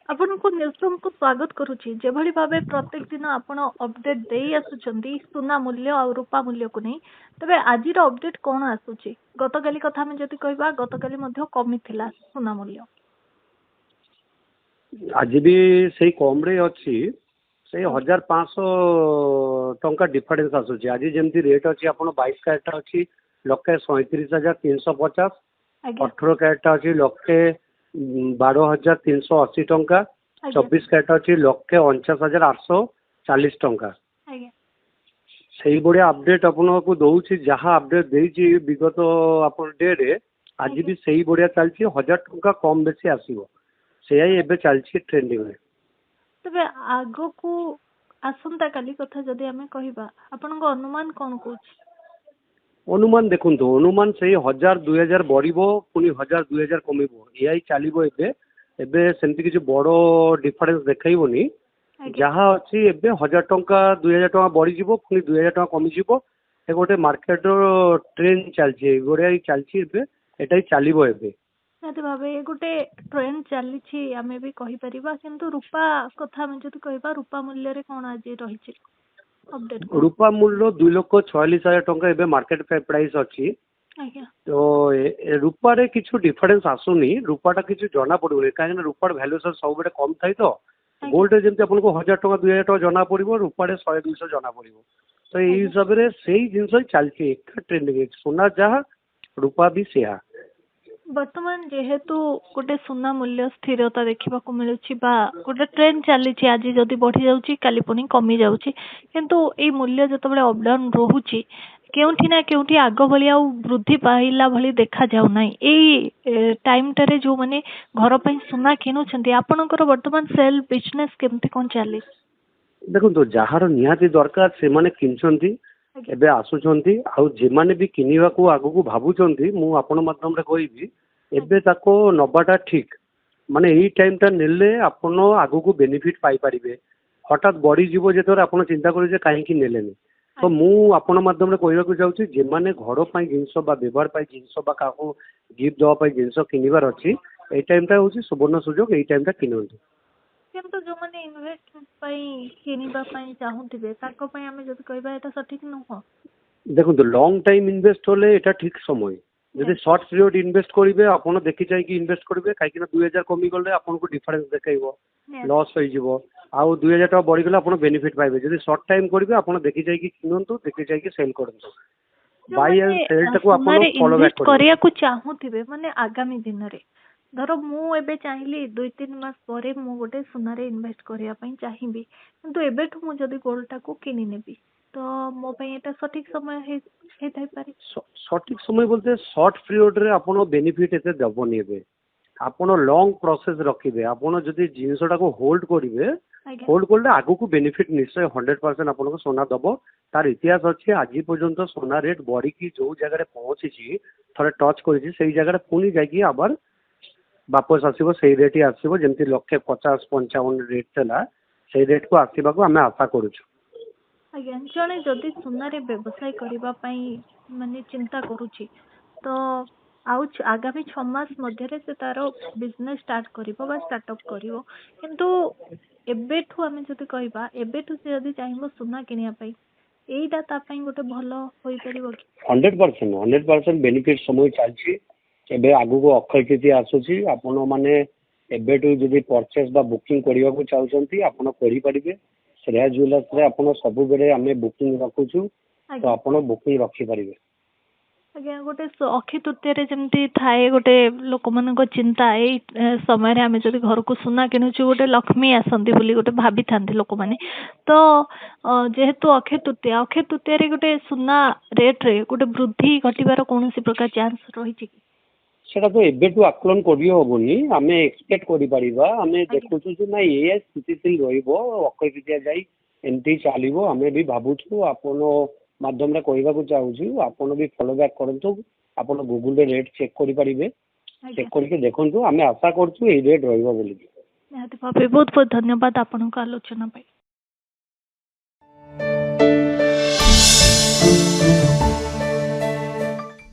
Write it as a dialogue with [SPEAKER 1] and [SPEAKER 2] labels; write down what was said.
[SPEAKER 1] ଆପଣଙ୍କୁ ନ୍ୟୁଜରୁମକୁ ସ୍ୱାଗତ କରୁଛି। ଯେଭଳି ଭାବେ ପ୍ରତ୍ୟେକ ଦିନ ଆପଣ ଅପଡେଟ ଦେଇ ଆସୁଛନ୍ତି ସୁନା ମୂଲ୍ୟ ଆଉ ରୂପା ମୂଲ୍ୟକୁ ନେଇ, ତେବେ ଆଜିର ଅପଡେଟ କ'ଣ ଆସୁଛି? ଗତକାଲି କଥା ଆମେ ଯଦି କହିବା, ଗତକାଲି ମଧ୍ୟ କମିଥିଲା ସୁନା ମୂଲ୍ୟ।
[SPEAKER 2] आज भी से कम रे अच्छी से 1500 टंका डिफरेन्स आसूची। आज जमी रेट अच्छी आप 22 कैरेट अच्छी 1,37,350, 18 कैरेट अच्छी 1,12,380 टंका, 24 कैरेट अच्छी 1,49,840 टंका। से भाया अपडेट आपको दौर जहाँ अपडेट देती विगत आप डे रे आज भी से भाया चलती 1000 टंका कम बेसी आसो से चलती ट्रेंडिंग में।
[SPEAKER 1] तबे आगो को आसंता काली कथा जदि हमें कहिबा आपनक अनुमान कोन कोच?
[SPEAKER 2] अनुमान देखंतु अनुमान से 1000-2000 बढ़िबो पुनी 1000-2000 कमिबो एआई चलिबो। एबे सेमति किछ बड़ो डिफरेंस देखाइबोनी। जहाँ अच्छी एबे 1000 टंका 2000 टंका बढ़ी जिवो पुनी 2000 टंका कमी जिवो। ए गोटे मार्केट ट्रेंड चलछि गोड़िया चलछि एबे एटाई चलिबो। एबे
[SPEAKER 1] निहाती भावे गोटे ट्रेंड चली आम भी कहीपर किंतु रूपा कथा जब कह रूपा मूल्य रे कौन आज रही अपडेट?
[SPEAKER 2] रूपा मूल्य 2,46,000 टंका एबे मार्केट प्राइस अच्छी। तो रूपा रे किछु डिफरेंस आसुनी। रूपाटा किछु जना पड़ोनी कहीं रूपार भैल्यूएशन सब बेले कम थाई। तो गोल्ड रे जमी आपको 1000 टंका 2000 टंका जना पड़ो रूपारे 100-200 जना पड़ो। तो यही हिसाब से से जिन चलती ट्रेंडिंग सोना जहाँ रूपा भी सेहा।
[SPEAKER 1] वर्तमान जेहेतु गोटे सुना मूल्य स्थिरता देखा मिलूँ गोटे ट्रेंड चली आज जदि बढ़ी जाऊँगी काली पुणी कमी जाऊँगी किंतु ये मूल्य जो अपडाउन रोचे केउठी ना केउठी आग भली वृद्धि पाइला भली देखा जाऊ ना। यही टाइम टारे जो माने घर पे सुना किनुछंती आपनकर वर्तमान सेल बिजनेस केमती कोन चली?
[SPEAKER 2] देखो तो जहार निहाती दरकार से माने किनछंती एबे आसुछंती आउ जे माने भी किनिबा को आगु को भाबुछंती मु आपन माध्यम रे कहबी एबे ताको नबाटा ठीक माने एई टाइम ता नेले आपन आगु को बेनिफिट पाई परिबे। हठात बड़ी जीवो जेतोर आपन चिंता करि जे काहे कि नेलेनी। तो मु आपन माध्यम रे कहबा को जाउची जे माने घर पई जिंस बा व्यवहार पई जिंस बा काको गिफ्ट दवा पई जिंस किनिबार अछि एई टाइम ता होची सुवर्ण सुजोग। एई टाइम ता किनंतु
[SPEAKER 1] किंतु जो माने इन्वेस्टमेंट पई किनिबा पई चाहूतिबे ताको पई हमें जद कहबा एटा सठिक नुह।
[SPEAKER 2] देखो तो लॉन्ग टाइम इन्वेस्ट होले एटा ठीक समय जदि शॉर्ट पीरियड इन्वेस्ट करिवे आपण देखि चाहि कि इन्वेस्ट करिवे काहे 2000 कमी गले आपण को डिफरेंस देखाइबो लॉस होई जिवो आउ 2000 टका बढ़ी गले आपण बेनिफिट पाइबे। जदि शॉर्ट टाइम करिवे आपण देखि चाहि कि किनंतु देखि चाहि कि सेल करंतु बाय एंड सेल टाको आपण फॉलो बैक
[SPEAKER 1] करिया को चाहूतिबे माने आगामी दिन रे धर मु एबे चाहिली 2-3 मास परे मु गोटे सुना रे इन्वेस्ट करिया पई चाहिबी किंतु एबेठु मु जदि गोल्ड टाको किनि नेबी तो मो पई एटा सठिक समय हे थाई पारे।
[SPEAKER 2] सठिक समय बोलते शॉर्ट पीरियड रे आपण बेनिफिट एते दबोनी एबे आपण लॉन्ग प्रोसेस रखिबे। आपण जदि जिंसटा को होल्ड करिवे होल्ड करले आगु को बेनिफिट निश्चय 100% आपण को सोना दबो। तार इतिहास अछि आज पर्यंत सोना रेट बढ़ी की जो जगह रे पहुंची छी थरे टच करिछि सेही जगह रे पुनी जाई कि आबार वापस आसीबो सेही रेट ही आसीबो जेंति 150-55 रेट थला सेही रेट को आसीबा को हमें आशा करूछु।
[SPEAKER 1] आज्ञा जने जदि सुना रे व्यवसाय करबा पई माने चिंता करूछि तो आगामी 6 मास मध्य से तार बिजनेस स्टार्ट करिवो बा स्टार्टअप करिवो किंतु एबेठु हमें जदि कहबा एबेठु से जदि चाहिबो सुना किनिया पई एईटा ता पई गोटे भलो होई परिबो कि?
[SPEAKER 2] 100% बेनिफिट समय चलछि। एबे आगु को अक्षय तृतीया आसुछि आपण माने एबेठु जदि परचेस बा बुकिंग करिवा को चाहउछंती आपण करि परिबे। श्रेया ज्वेलर्स रे आपण सब बेले हमें बुकिंग रखुछु तो आपण बुकिंग रखि परिबे।
[SPEAKER 1] आज्ञा गोटे अक्षय तृतीया रे जेमती थाए गोटे लोक मानक चिंता ए समय रे हमें जदि घर को सुना किनुछु गोटे लक्ष्मी आसंती बोली गोटे भाबी थांती लोक माने तो जेहेतु अक्षय तृतीया रे गोटे सुना रेट रे गोटे वृद्धि घटिबार कोनोसी प्रकार चांस रही छि कि?
[SPEAKER 2] सेटा तो एबेटू आकलन करि होबोनी हमें एक्सपेक्ट करि परिबा। हमें देखुछु जे ना ए स्थितिशील रहिबो अक्षय तृतीया जाई एमती चलिबो हमें भी भाबुछु। आपण माध्यम रे कहबा को चाहूछु आपण भी फॉलो बैक करंतु। आपण गूगल रे रेट चेक करि परिबे चेक करके देखंतु हमें आशा करछु ए रेट रहिबो बोली।
[SPEAKER 1] निहाती भाबे बहुत बहुत धन्यवाद आपण को आलोचना पे।